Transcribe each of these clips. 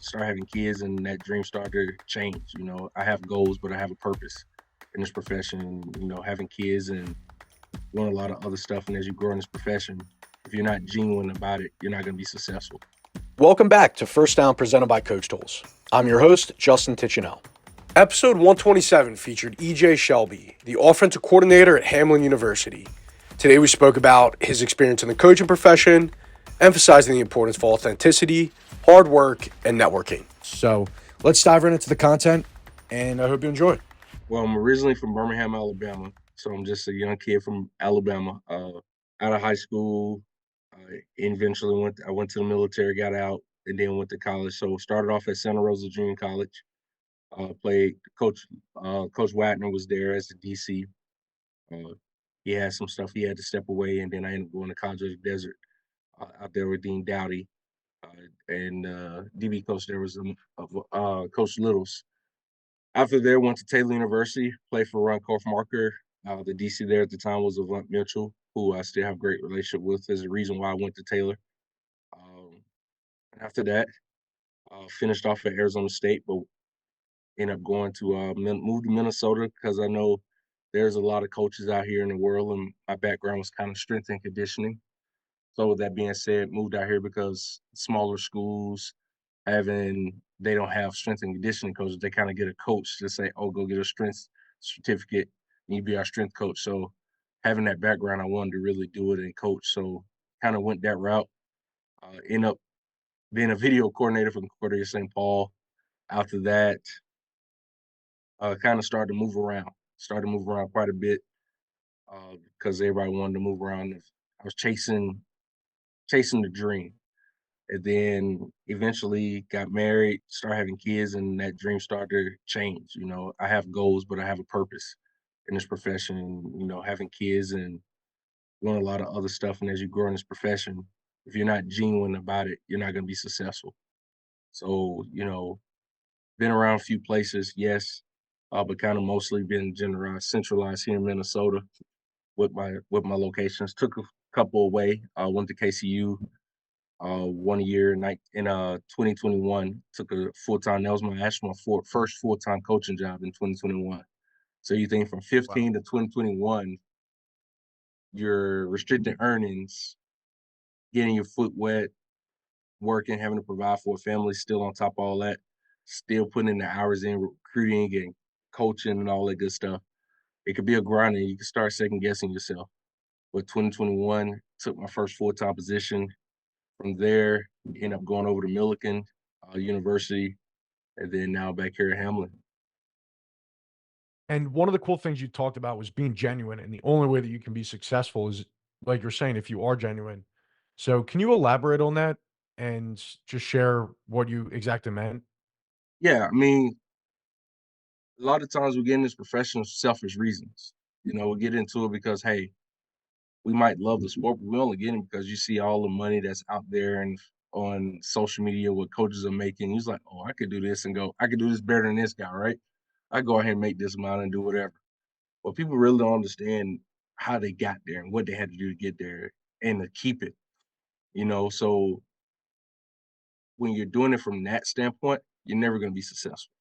start having kids, and that dream started to change. I have goals, but I have a purpose in this profession. Having kids and doing a lot of other stuff. And as you grow in this profession, if you're not genuine about it, you're not going to be successful. Welcome back to First Down presented by CoachTools. I'm your host, Justin Titchenell. Episode 127 featured EJ Shelby, the offensive coordinator at Hamline University. Today we spoke about his experience in the coaching profession, emphasizing the importance of authenticity, hard work, and networking. So let's dive right into the content, and I hope you enjoy. Well, I'm originally from Birmingham, Alabama, so I'm just a young kid from Alabama. Out of high school, eventually I went to the military, got out, and then went to college. So started off at Santa Rosa Junior College. Played Coach Wagner was there as the DC. He had some stuff he had to step away, and then I ended up going to College of the Desert out there with Dean Dowdy, and DB coach there was Coach Littles. After there, went to Taylor University, played for Ron Korfmarker. The DC there at the time was Avant Mitchell, who I still have a great relationship with. There's a reason why I went to Taylor. After that, finished off at Arizona State, but ended up going to move to Minnesota because I know there's a lot of coaches out here in the world, and my background was kind of strength and conditioning. So with that being said, moved out here because smaller schools they don't have strength and conditioning coaches. They kind of get a coach to say, "Oh, go get a strength certificate, and you be our strength coach." So having that background, I wanted to really do it and coach. So kind of went that route. End up being a video coordinator for Concordia St. Paul. After that, kind of started to move around. Started to move around quite a bit because everybody wanted to move around. I was chasing the dream. And then eventually got married, started having kids, and that dream started to change. I have goals, but I have a purpose in this profession. Having kids and doing a lot of other stuff. And as you grow in this profession, if you're not genuine about it, you're not going to be successful. So, been around a few places, yes, but kind of mostly been centralized here in Minnesota with my locations. Took a couple away. Went to KCU 1 year in 2021. Took a full-time. That was my first full-time coaching job in 2021. So you think from 15 to 2021, your restricted earnings, getting your foot wet, working, having to provide for a family, still on top of all that, still putting in the hours in recruiting and coaching and all that good stuff. It could be a grind, and you can start second guessing yourself. But 2021, took my first full-time position. From there, ended up going over to Millikan University, and then now back here at Hamlin. And one of the cool things you talked about was being genuine, and the only way that you can be successful is, like you're saying, if you are genuine. So, can you elaborate on that and just share what you exactly meant? Yeah, I mean, a lot of times we get in this profession for selfish reasons. We get into it because, hey, we might love the sport, but we only get it because you see all the money that's out there and on social media what coaches are making. He's like, oh, I could do this I could do this better than this guy, right? I go ahead and make this amount and do whatever. But people really don't understand how they got there and what they had to do to get there and to keep it. So when you're doing it from that standpoint, you're never going to be successful.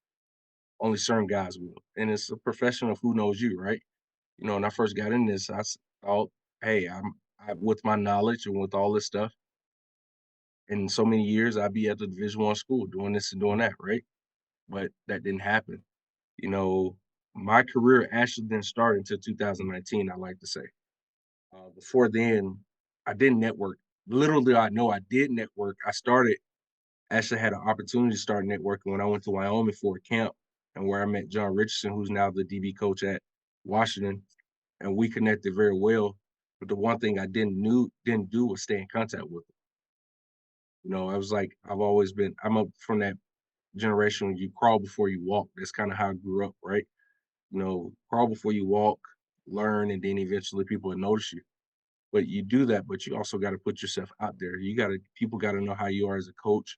Only certain guys will. And it's a profession of who knows you, right? When I first got in this, thought, hey, with my knowledge and with all this stuff, in so many years, I'd be at the Division I school doing this and doing that, right? But that didn't happen. You know, my career actually didn't start until 2019, I like to say. Before then, I didn't network. Little did I know I did network. Actually had an opportunity to start networking when I went to Wyoming for a camp and where I met John Richardson, who's now the DB coach at Washington. And we connected very well. But the one thing I didn't do was stay in contact with him. I was like, I'm up from that generation when you crawl before you walk. That's kind of how I grew up, right? Crawl before you walk, learn, and then eventually people will notice you. But you do that, but you also got to put yourself out there. People got to know how you are as a coach.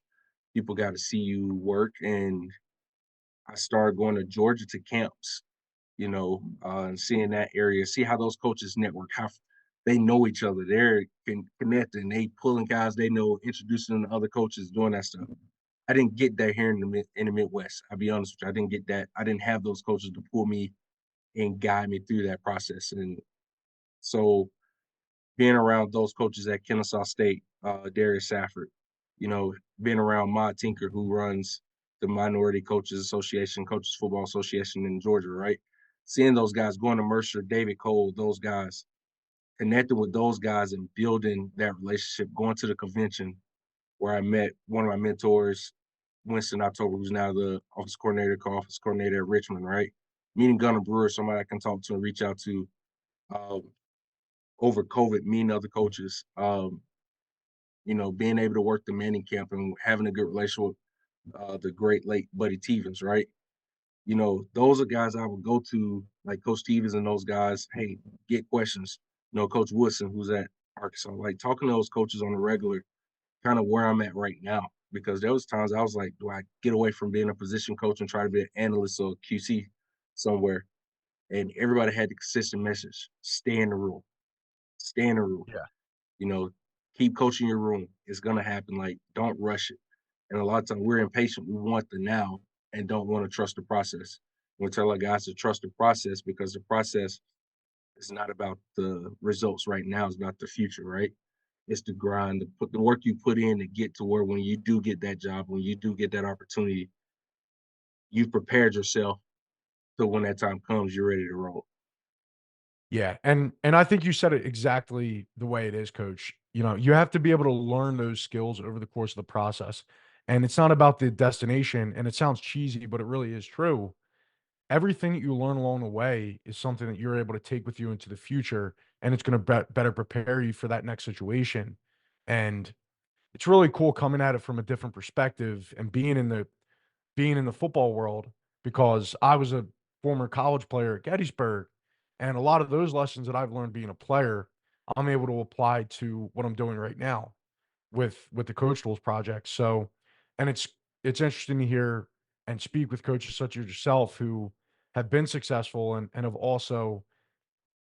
People got to see you work. And I started going to Georgia to camps, and seeing that area, see how those coaches network, how they know each other. They're connecting, they pulling guys they know, introducing them to other coaches, doing that stuff. I didn't get that here in the Midwest. I'll be honest with you. I didn't get that. I didn't have those coaches to pull me and guide me through that process. And so being around those coaches at Kennesaw State, Darius Safford, being around Ma Tinker, who runs the Minority Coaches Association, Coaches Football Association in Georgia, right? Seeing those guys, going to Mercer, David Cole, those guys, connecting with those guys and building that relationship, going to the convention where I met one of my mentors, Winston October, who's now the office coordinator, co-office coordinator at Richmond, right? Meeting Gunnar Brewer, somebody I can talk to and reach out to um, over COVID, meeting other coaches, being able to work the Manning camp and having a good relationship with the great late Buddy Tevens, right? Those are guys I would go to, like Coach Stevens and those guys. Hey, get questions. Coach Woodson, who's at Arkansas, like talking to those coaches on the regular, kind of where I'm at right now. Because there was times I was like, do I get away from being a position coach and try to be an analyst or QC somewhere? And everybody had the consistent message: stay in the room, stay in the room. Yeah. You know, keep coaching your room. It's gonna happen. Like, don't rush it. And a lot of times we're impatient. We want the now and don't want to trust the process. We tell our guys to trust the process because the process is not about the results right now. It's about the future, right? It's the grind, the work you put in to get to where when you do get that job, when you do get that opportunity, you've prepared yourself so when that time comes, you're ready to roll. Yeah, and I think you said it exactly the way it is, coach. You have to be able to learn those skills over the course of the process. And it's not about the destination, and it sounds cheesy, but it really is true. Everything that you learn along the way is something that you're able to take with you into the future, and it's going to better prepare you for that next situation. And it's really cool coming at it from a different perspective and being in the football world, because I was a former college player at Gettysburg, and a lot of those lessons that I've learned being a player, I'm able to apply to what I'm doing right now with the CoachTools project. So, and it's interesting to hear and speak with coaches such as yourself who have been successful and have also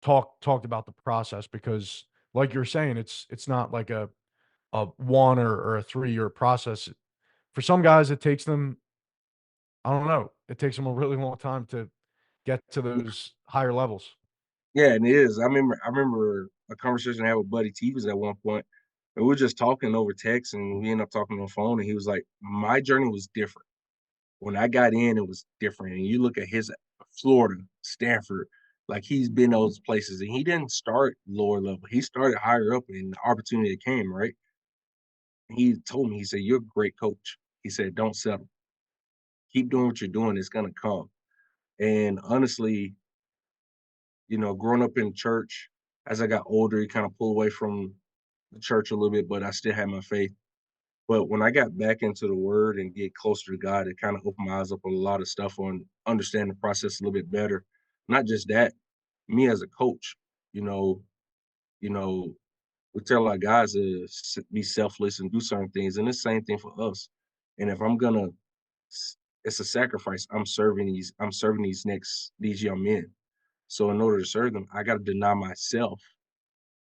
talked about the process, because like you're saying, it's not like a 1 or a 3-year process. For some guys, it takes them, I don't know, it takes them a really long time to get to those higher levels. Yeah, and it is. I remember a conversation I had with Buddy Tevens at one point, and we were just talking over text, and we ended up talking on the phone, and he was like, "My journey was different. When I got in, it was different." And you look at his Florida, Stanford, like he's been those places, and he didn't start lower level. He started higher up, and the opportunity came, right? He told me, he said, "You're a great coach." He said, "Don't settle. Keep doing what you're doing. It's gonna come." And honestly, growing up in church, as I got older, he kind of pulled away from the church a little bit, but I still had my faith. But when I got back into the word and get closer to God, it kind of opened my eyes up on a lot of stuff on understanding the process a little bit better. Not just that, me as a coach, you know, you know, we tell our guys to be selfless and do certain things, and it's the same thing for us. And if I'm gonna, it's a sacrifice. I'm serving these young men. So in order to serve them, I got to deny myself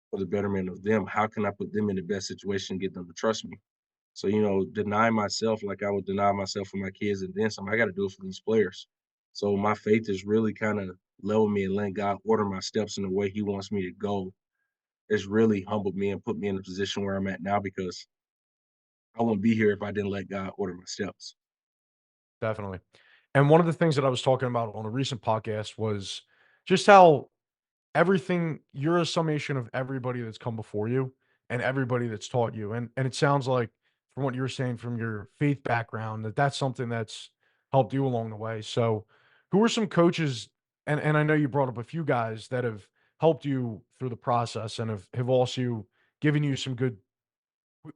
for the betterment of them. How can I put them in the best situation and get them to trust me? So, deny myself like I would deny myself for my kids and then some. I got to do it for these players. So my faith is really kind of leveled me and letting God order my steps in the way He wants me to go. It's really humbled me and put me in the position where I'm at now because I wouldn't be here if I didn't let God order my steps. Definitely. And one of the things that I was talking about on a recent podcast was just how everything, you're a summation of everybody that's come before you and everybody that's taught you. And it sounds like from what you were saying from your faith background that that's something that's helped you along the way. So, who are some coaches, and I know you brought up a few guys that have helped you through the process and have also given you some good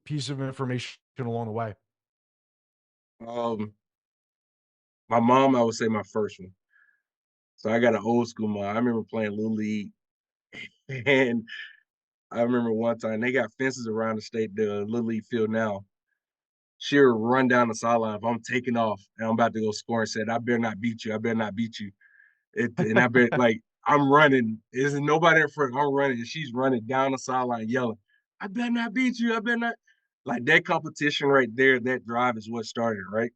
piece of information along the way? Um, my mom, I would say my first one. So I got an old school mom. I remember playing Little League, and I remember one time they got fences around the Little League field now. She'll run down the sideline if I'm taking off and I'm about to go score and said, "I better not beat you. I better not beat you." And I bet like I'm running. There's nobody in front. I'm running, and she's running down the sideline yelling, "I better not beat you. I better not." Like that competition right there, that drive is what started, right?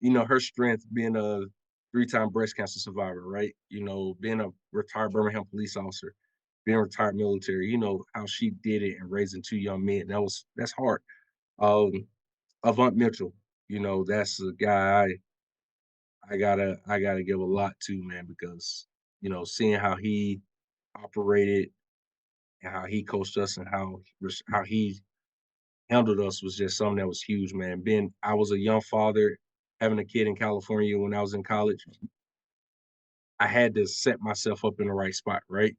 Her strength being a three-time breast cancer survivor, right? Being a retired Birmingham police officer, being retired military, how she did it and raising two young men. That's hard. Um, Avant Mitchell, that's a guy I gotta give a lot to, man, because seeing how he operated and how he coached us and how he handled us was just something that was huge, man. I was a young father, having a kid in California when I was in college. I had to set myself up in the right spot, right?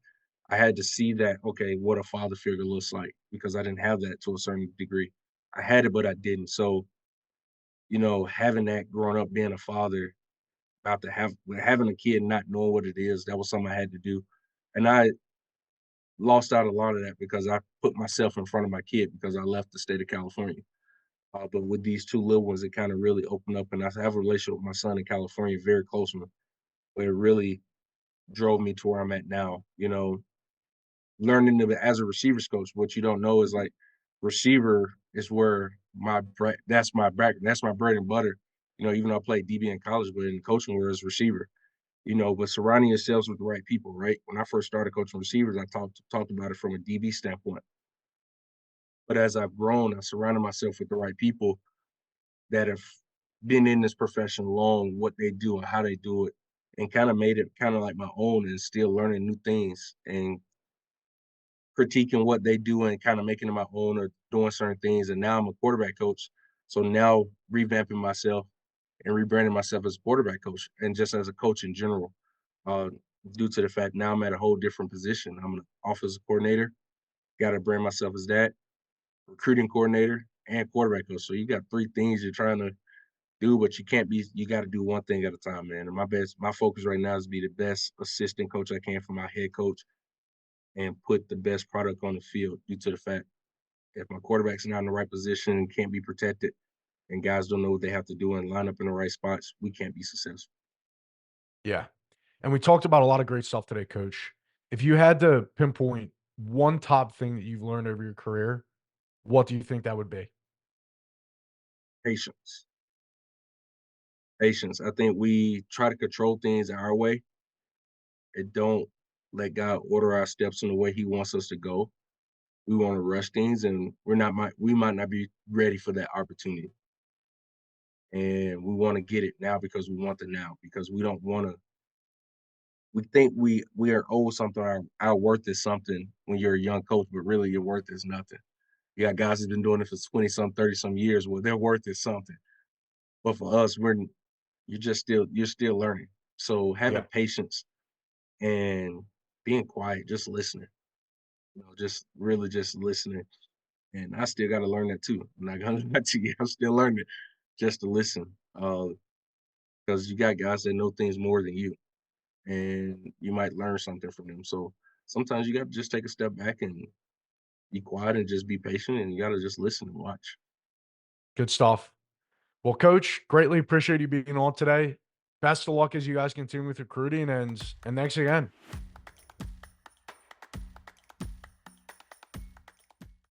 I had to see that, okay, what a father figure looks like because I didn't have that to a certain degree. I had it, but I didn't. So, having that growing up, being a father, about to having a kid, not knowing what it is, that was something I had to do. And I lost out a lot of that because I put myself in front of my kid because I left the state of California. But with these two little ones, it kind of really opened up, and I have a relationship with my son in California, very close one, where it really drove me to where I'm at now. Learning as a receivers coach, what you don't know is like receiver is where that's my that's my bread and butter. Even though I played DB in college, but in coaching world is receiver. But surrounding yourselves with the right people, right? When I first started coaching receivers, I talked about it from a DB standpoint. But as I've grown, I surrounded myself with the right people that have been in this profession long, what they do and how they do it, and kind of made it kind of like my own and still learning new things and critiquing what they do and kind of making it my own or doing certain things. And now I'm a quarterback coach. So now revamping myself and rebranding myself as a quarterback coach and just as a coach in general, uh, due to the fact now I'm at a whole different position. I'm an offensive coordinator, got to brand myself as that, recruiting coordinator, and quarterback coach. So you got three things you're trying to do, but you got to do one thing at a time, man. And my focus right now is to be the best assistant coach I can for my head coach and put the best product on the field due to the fact if my quarterback's not in the right position and can't be protected and guys don't know what they have to do and line up in the right spots, we can't be successful. Yeah. And we talked about a lot of great stuff today, coach. If you had to pinpoint one top thing that you've learned over your career, what do you think that would be? Patience. Patience. I think we try to control things our way and don't let God order our steps in the way he wants us to go. We want to rush things and we might not be ready for that opportunity. And we want to get it now because we want it now because we don't want to we think we are owed something. Our worth is something when you're a young coach, but really your worth is nothing. You got guys who've been doing it for 20 some, 30 some years. Well, their worth is something. But for us, you're still learning. So having Yeah. patience and being quiet, just listening, just really just listening. And I still got to learn that too. I'm not gonna lie to you. I'm still learning just to listen. Because you got guys that know things more than you, and you might learn something from them. So sometimes you got to just take a step back and be quiet and just be patient, and you got to just listen and watch. Good stuff. Well, coach, greatly appreciate you being on today. Best of luck as you guys continue with recruiting and thanks again.